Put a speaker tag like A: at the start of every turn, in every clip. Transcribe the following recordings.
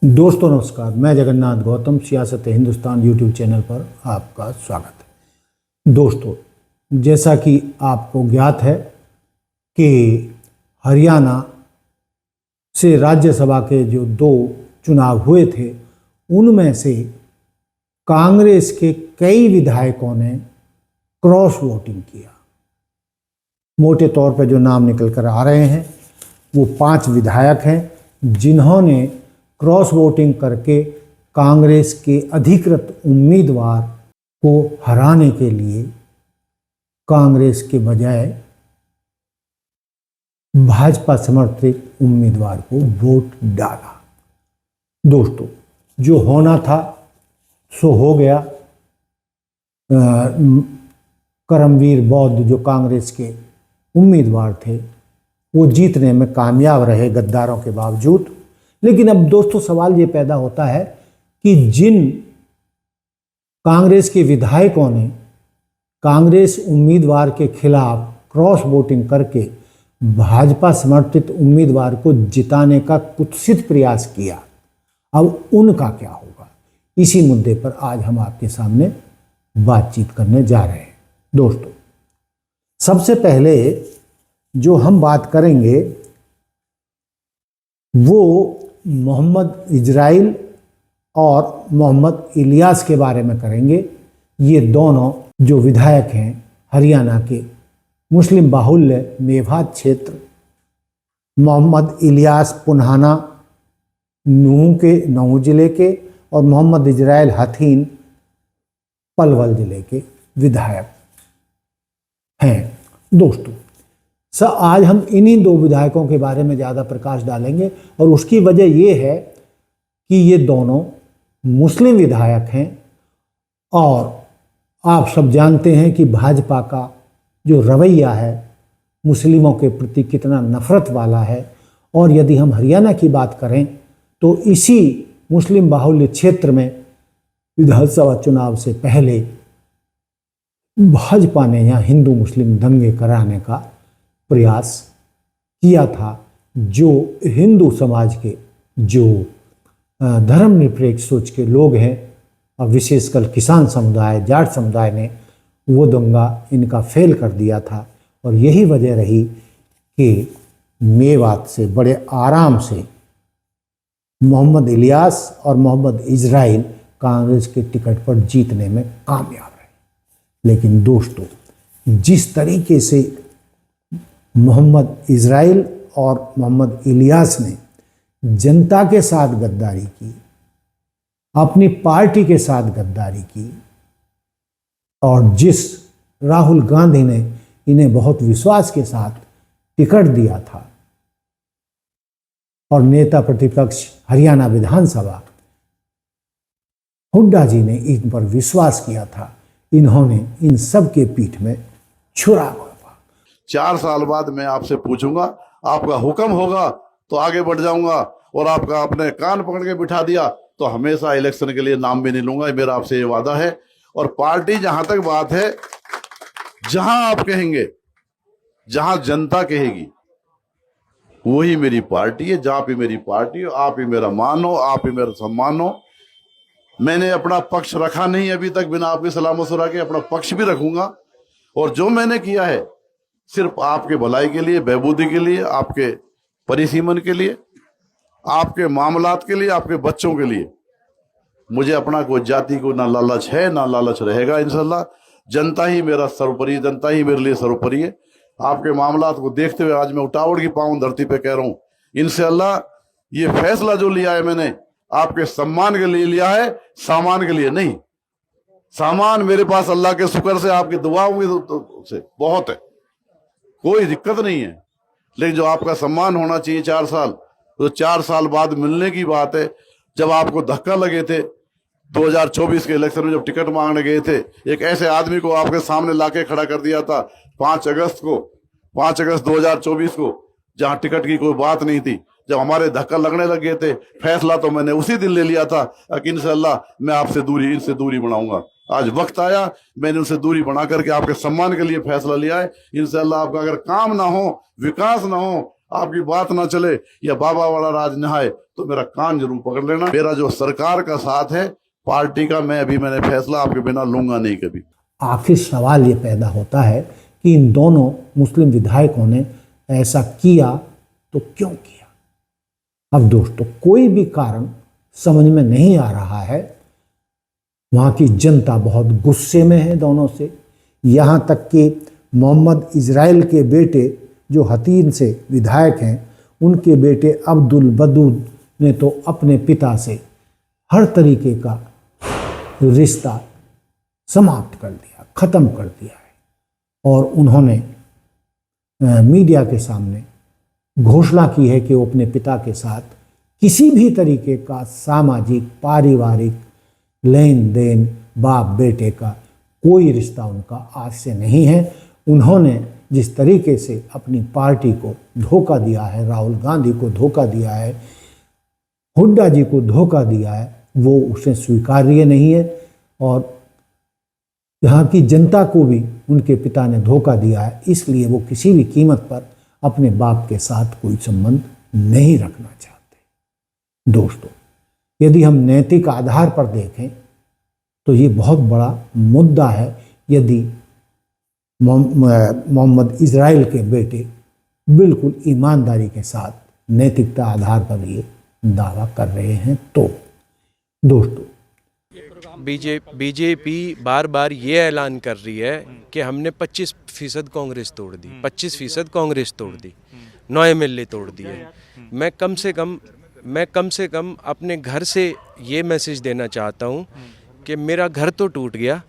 A: दोस्तों नमस्कार, मैं जगन्नाथ गौतम सियासत हिंदुस्तान यूट्यूब चैनल पर आपका स्वागत है। दोस्तों, जैसा कि आपको ज्ञात है कि हरियाणा से राज्यसभा के जो दो चुनाव हुए थे, उनमें से कांग्रेस के कई विधायकों ने क्रॉस वोटिंग किया। मोटे तौर पर जो नाम निकल कर आ रहे हैं वो 5 विधायक हैं जिन्होंने क्रॉस वोटिंग करके कांग्रेस के अधिकृत उम्मीदवार को हराने के लिए कांग्रेस के बजाय भाजपा समर्थित उम्मीदवार को वोट डाला। दोस्तों, जो होना था सो हो गया। करमवीर बौद्ध जो कांग्रेस के उम्मीदवार थे वो जीतने में कामयाब रहे गद्दारों के बावजूद। लेकिन अब दोस्तों सवाल ये पैदा होता है कि जिन कांग्रेस के विधायकों ने कांग्रेस उम्मीदवार के खिलाफ क्रॉस वोटिंग करके भाजपा समर्थित उम्मीदवार को जिताने का कुत्सित प्रयास किया, अब उनका क्या होगा, इसी मुद्दे पर आज हम आपके सामने बातचीत करने जा रहे हैं। दोस्तों, सबसे पहले जो हम बात करेंगे वो मोहम्मद इजराइल और मोहम्मद इलियास के बारे में करेंगे। ये दोनों जो विधायक हैं हरियाणा के मुस्लिम बाहुल्य मेवात क्षेत्र, मोहम्मद इलियास पुन्हाना नूह जिले के और मोहम्मद इजराइल हथीन पलवल जिले के विधायक हैं। दोस्तों, आज हम इन्हीं 2 विधायकों के बारे में ज़्यादा प्रकाश डालेंगे और उसकी वजह ये है कि ये दोनों मुस्लिम विधायक हैं और आप सब जानते हैं कि भाजपा का जो रवैया है मुस्लिमों के प्रति कितना नफरत वाला है। और यदि हम हरियाणा की बात करें तो इसी मुस्लिम बाहुल्य क्षेत्र में विधानसभा चुनाव से पहले भाजपा ने यहाँ हिंदू मुस्लिम दंगे कराने का प्रयास किया था। जो हिंदू समाज के जो धर्मनिरपेक्ष सोच के लोग हैं और विशेषकर किसान समुदाय, जाट समुदाय ने वो दंगा इनका फेल कर दिया था। और यही वजह रही कि मेवात से बड़े आराम से मोहम्मद इलियास और मोहम्मद इजराइल कांग्रेस के टिकट पर जीतने में कामयाब रहे। लेकिन दोस्तों, जिस तरीके से मोहम्मद इजराइल और मोहम्मद इलियास ने जनता के साथ गद्दारी की, अपनी पार्टी के साथ गद्दारी की, और जिस राहुल गांधी ने इन्हें बहुत विश्वास के साथ टिकट दिया था और नेता प्रतिपक्ष हरियाणा विधानसभा हुड्डा जी ने इन पर विश्वास किया था, इन्होंने इन सब के पीठ में छुरा मारा।
B: 4 साल बाद मैं आपसे पूछूंगा, आपका हुक्म होगा तो आगे बढ़ जाऊंगा, और आपका अपने कान पकड़ के बिठा दिया तो हमेशा इलेक्शन के लिए नाम भी नहीं लूंगा। मेरा आपसे ये वादा है। और पार्टी, जहां तक बात है, जहां आप कहेंगे, जहां जनता कहेगी, वही मेरी पार्टी है। जहां भी मेरी पार्टी हो, आप ही मेरा मान हो, आप ही मेरा सम्मान हो। मैंने अपना पक्ष रखा नहीं अभी तक, बिना आपकी सलाह मशवरा के अपना पक्ष भी रखूंगा। और जो मैंने किया है सिर्फ आपके भलाई के लिए, बहबूदी के लिए, आपके परिसीमन के लिए, आपके मामलात के लिए, आपके बच्चों के लिए। मुझे अपना कोई जाति को ना लालच है, ना लालच रहेगा। इंशाल्लाह जनता ही मेरा सर्वोपरि, जनता ही मेरे लिए सर्वोपरि है। आपके मामलात को देखते हुए आज मैं उठावड़ की पाँव धरती पे कह रहा हूँ, इंशाल्लाह ये फैसला जो लिया है मैंने आपके सम्मान के लिए लिया है, सामान के लिए नहीं। सामान मेरे पास अल्लाह के शुक्र से, आपकी दुआओं से बहुत है, कोई दिक्कत नहीं है। लेकिन जो आपका सम्मान होना चाहिए 4 साल, तो 4 साल बाद मिलने की बात है। जब आपको धक्का लगे थे 2024 के इलेक्शन में, जब टिकट मांगने गए थे, एक ऐसे आदमी को आपके सामने लाके खड़ा कर दिया था 5 अगस्त 2024 को, जहां टिकट की कोई बात नहीं थी। जब हमारे धक्का लगने लग गए थे, फैसला तो मैंने उसी दिन ले लिया था कि इंशाल्लाह मैं आपसे इनसे दूरी बनाऊंगा। आज वक्त आया, मैंने उनसे दूरी बना करके आपके सम्मान के लिए फैसला लिया है। इंशाल्लाह आपका अगर काम ना हो, विकास ना हो, आपकी बात ना चले या बाबा वाला राज नहाए तो मेरा कान जरूर पकड़ लेना। मेरा जो सरकार का साथ है पार्टी का, मैंने फैसला आपके बिना लूंगा नहीं कभी।
A: आखिर सवाल ये पैदा होता है कि इन दोनों मुस्लिम विधायकों ने ऐसा किया तो क्यों किया। अब दोस्तों, कोई भी कारण समझ में नहीं आ रहा है। वहाँ की जनता बहुत गुस्से में है दोनों से। यहाँ तक कि मोहम्मद इजराइल के बेटे जो हतीन से विधायक हैं, उनके बेटे अब्दुल बदूद ने तो अपने पिता से हर तरीके का रिश्ता समाप्त कर दिया, ख़त्म कर दिया है। और उन्होंने मीडिया के सामने घोषणा की है कि वो अपने पिता के साथ किसी भी तरीके का सामाजिक पारिवारिक लेन देन, बाप बेटे का कोई रिश्ता उनका आज से नहीं है। उन्होंने जिस तरीके से अपनी पार्टी को धोखा दिया है, राहुल गांधी को धोखा दिया है, हुड्डा जी को धोखा दिया है, वो उसे स्वीकार्य नहीं है। और यहाँ की जनता को भी उनके पिता ने धोखा दिया है, इसलिए वो किसी भी कीमत पर अपने बाप के साथ कोई संबंध नहीं रखना चाहते। दोस्तों, यदि हम नैतिक आधार पर देखें तो ये बहुत बड़ा मुद्दा है। यदि मोहम्मद इजराइल के बेटे बिल्कुल ईमानदारी के साथ नैतिकता आधार पर ये दावा कर रहे हैं तो दोस्तों,
C: बीजेपी बार बार ये ऐलान कर रही है कि हमने 25% कांग्रेस तोड़ दी, 25% कांग्रेस तोड़ दी, 9 MLA तोड़ दिए। मैं कम से कम अपने घर से ये मैसेज देना चाहता हूँ कि मेरा घर तो टूट गया,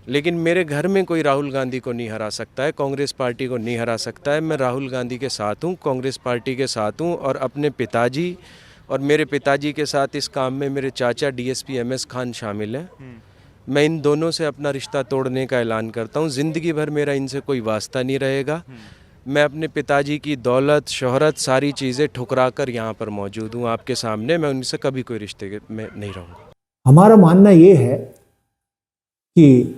C: लेकिन मेरे घर में कोई राहुल गांधी को नहीं हरा सकता है, कांग्रेस पार्टी को नहीं हरा सकता है। मैं राहुल गांधी के साथ हूँ, कांग्रेस पार्टी के साथ हूँ, और अपने पिताजी और मेरे पिताजी के साथ इस काम में मेरे चाचा DSP MS खान शामिल हैं। मैं इन दोनों से अपना रिश्ता तोड़ने का ऐलान करता हूँ। ज़िंदगी भर मेरा इनसे कोई वास्ता नहीं रहेगा। मैं अपने पिताजी की दौलत, शोहरत, सारी चीज़ें ठुकरा कर यहाँ पर मौजूद हूँ आपके सामने। मैं उनसे कभी कोई रिश्ते में नहीं रहूँगा।
A: हमारा मानना ये है कि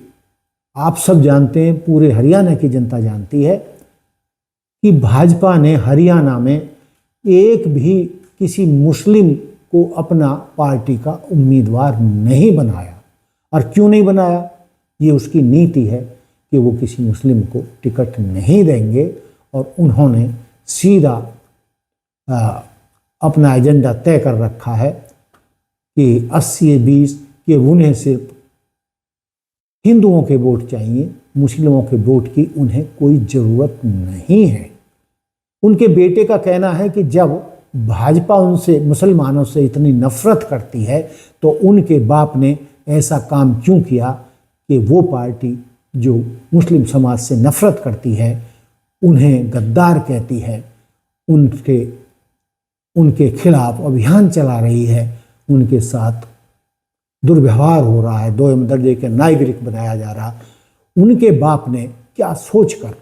A: आप सब जानते हैं, पूरे हरियाणा की जनता जानती है कि भाजपा ने हरियाणा में एक भी किसी मुस्लिम को अपना पार्टी का उम्मीदवार नहीं बनाया। और क्यों नहीं बनाया? ये उसकी नीति है कि वो किसी मुस्लिम को टिकट नहीं देंगे। और उन्होंने सीधा अपना एजेंडा तय कर रखा है कि 80-20 कि उन्हें सिर्फ हिंदुओं के वोट चाहिए, मुस्लिमों के वोट की उन्हें कोई ज़रूरत नहीं है। उनके बेटे का कहना है कि जब भाजपा उनसे, मुसलमानों से इतनी नफरत करती है तो उनके बाप ने ऐसा काम क्यों किया कि वो पार्टी जो मुस्लिम समाज से नफरत करती है, उन्हें गद्दार कहती है, उनके खिलाफ अभियान चला रही है, उनके साथ दुर्व्यवहार हो रहा है, 2 दर्जे के नागरिक बनाया जा रहा। उनके बाप ने क्या सोचकर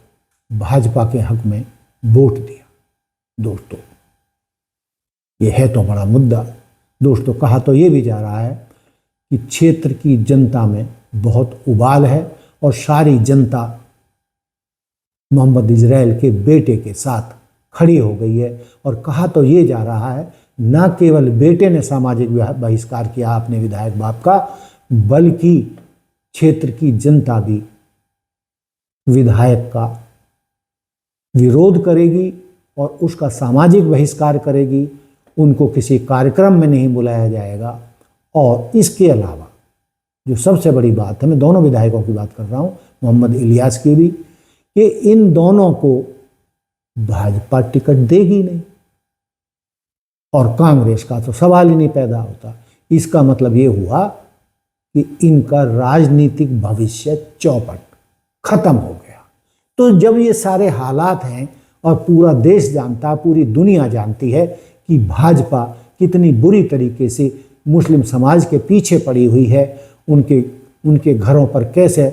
A: भाजपा के हक में वोट दिया? दोस्तों, ये है तो बड़ा मुद्दा। दोस्तों, कहा तो ये भी जा रहा है कि क्षेत्र की जनता में बहुत उबाल है और सारी जनता मोहम्मद इजराइल के बेटे के साथ खड़ी हो गई है। और कहा तो ये जा रहा है, न केवल बेटे ने सामाजिक बहिष्कार किया अपने विधायक बाप का, बल्कि क्षेत्र की जनता भी विधायक का विरोध करेगी और उसका सामाजिक बहिष्कार करेगी। उनको किसी कार्यक्रम में नहीं बुलाया जाएगा। और इसके अलावा जो सबसे बड़ी बात है, मैं दोनों विधायकों की बात कर रहा हूँ, मोहम्मद इलियास की भी, कि इन दोनों को भाजपा टिकट देगी नहीं और कांग्रेस का तो सवाल ही नहीं पैदा होता। इसका मतलब ये हुआ कि इनका राजनीतिक भविष्य चौपट खत्म हो गया। तो जब ये सारे हालात हैं और पूरा देश जानता, पूरी दुनिया जानती है कि भाजपा कितनी बुरी तरीके से मुस्लिम समाज के पीछे पड़ी हुई है, उनके घरों पर कैसे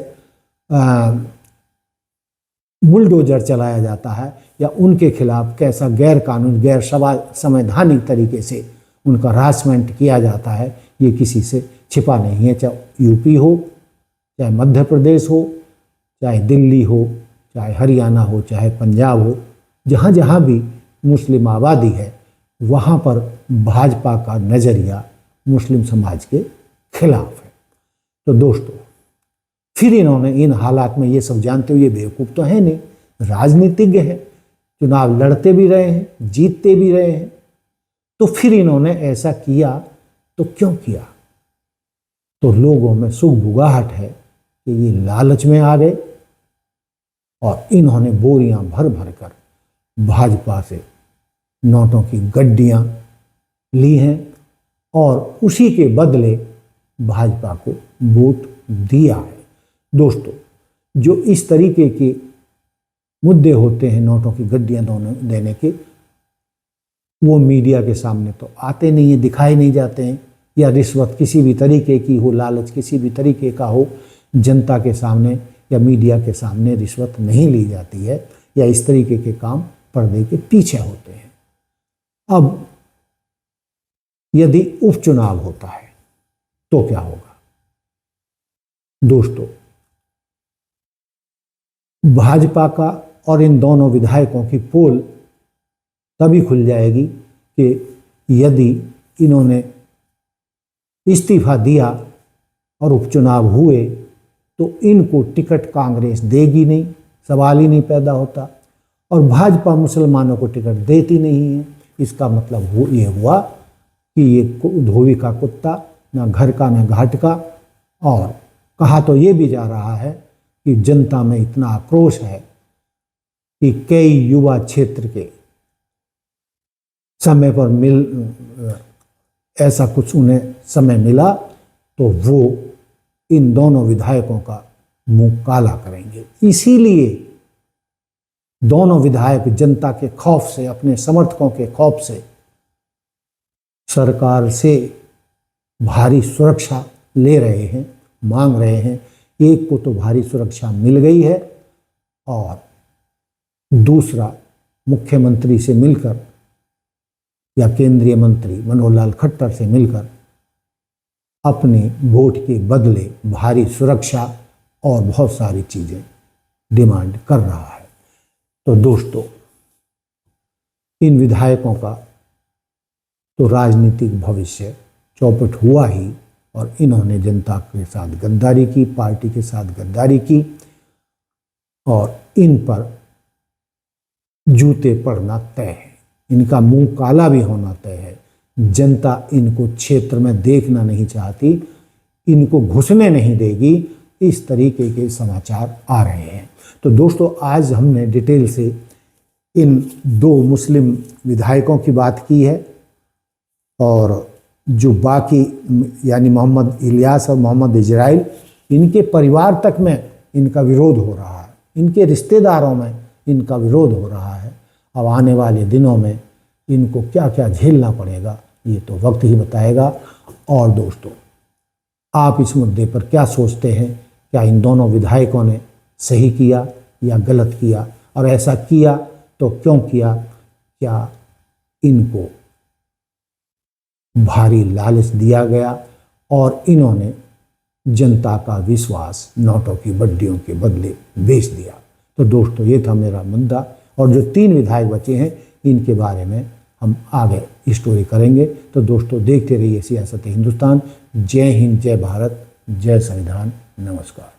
A: बुलडोजर चलाया जाता है या उनके खिलाफ कैसा गैर कानून, गैर संवैधानिक तरीके से उनका हरासमेंट किया जाता है, ये किसी से छिपा नहीं है। चाहे यूपी हो, चाहे मध्य प्रदेश हो, चाहे दिल्ली हो, चाहे हरियाणा हो, चाहे पंजाब हो, जहाँ जहाँ भी मुस्लिम आबादी है वहाँ पर भाजपा का नज़रिया मुस्लिम समाज के खिलाफ है। तो दोस्तों, फिर इन्होंने इन हालात में ये सब जानते हुए, बेवकूफ़ तो है नहीं, राजनीतिज्ञ है, चुनाव लड़ते भी रहे हैं, जीतते भी रहे हैं, तो फिर इन्होंने ऐसा किया तो क्यों किया? तो लोगों में सुगबुगाहट है कि ये लालच में आ गए और इन्होंने बोरियां भर भर कर भाजपा से नोटों की गड्डियां ली हैं और उसी के बदले भाजपा को वोट दिया है। दोस्तों, जो इस तरीके के मुद्दे होते हैं नोटों की गड्डियां देने के, वो मीडिया के सामने तो आते नहीं है, दिखाए नहीं जाते हैं, या रिश्वत किसी भी तरीके की हो, लालच किसी भी तरीके का हो, जनता के सामने या मीडिया के सामने रिश्वत नहीं ली जाती है, या इस तरीके के काम पर्दे के पीछे होते हैं। अब यदि उपचुनाव होता है तो क्या होगा? दोस्तों, भाजपा का और इन दोनों विधायकों की पोल तभी खुल जाएगी कि यदि इन्होंने इस्तीफा दिया और उपचुनाव हुए तो इनको टिकट कांग्रेस देगी नहीं, सवाल ही नहीं पैदा होता, और भाजपा मुसलमानों को टिकट देती नहीं है। इसका मतलब ये हुआ कि ये धोबी का कुत्ता, ना घर का ना घाट का। और कहा तो ये भी जा रहा है कि जनता में इतना आक्रोश है कि कई युवा क्षेत्र के समय पर ऐसा कुछ उन्हें समय मिला तो वो इन दोनों विधायकों का मुंह काला करेंगे। इसीलिए दोनों विधायक जनता के खौफ से, अपने समर्थकों के खौफ से सरकार से भारी सुरक्षा ले रहे हैं, मांग रहे हैं। एक को तो भारी सुरक्षा मिल गई है और दूसरा मुख्यमंत्री से मिलकर या केंद्रीय मंत्री मनोहर लाल खट्टर से मिलकर अपने वोट के बदले भारी सुरक्षा और बहुत सारी चीज़ें डिमांड कर रहा है। तो दोस्तों, इन विधायकों का तो राजनीतिक भविष्य चौपट हुआ ही, और इन्होंने जनता के साथ गद्दारी की, पार्टी के साथ गद्दारी की, और इन पर जूते पड़ना तय है, इनका मुंह काला भी होना तय है। जनता इनको क्षेत्र में देखना नहीं चाहती, इनको घुसने नहीं देगी, इस तरीके के समाचार आ रहे हैं। तो दोस्तों, आज हमने डिटेल से इन दो मुस्लिम विधायकों की बात की है, और जो बाकी यानी मोहम्मद इलियास और मोहम्मद इजराइल, इनके परिवार तक में इनका विरोध हो रहा है, इनके रिश्तेदारों में इनका विरोध हो रहा है। अब आने वाले दिनों में इनको क्या क्या झेलना पड़ेगा ये तो वक्त ही बताएगा। और दोस्तों, आप इस मुद्दे पर क्या सोचते हैं? क्या इन दोनों विधायकों ने सही किया या गलत किया? और ऐसा किया तो क्यों किया? क्या इनको भारी लालच दिया गया और इन्होंने जनता का विश्वास नोटों की बड्डियों के बदले बेच दिया? तो दोस्तों, ये था मेरा मुद्दा, और जो 3 विधायक बचे हैं इनके बारे में हम आगे स्टोरी करेंगे। तो दोस्तों, देखते रहिए सियासत हिंदुस्तान। जय हिंद, जय भारत, जय संविधान, नमस्कार।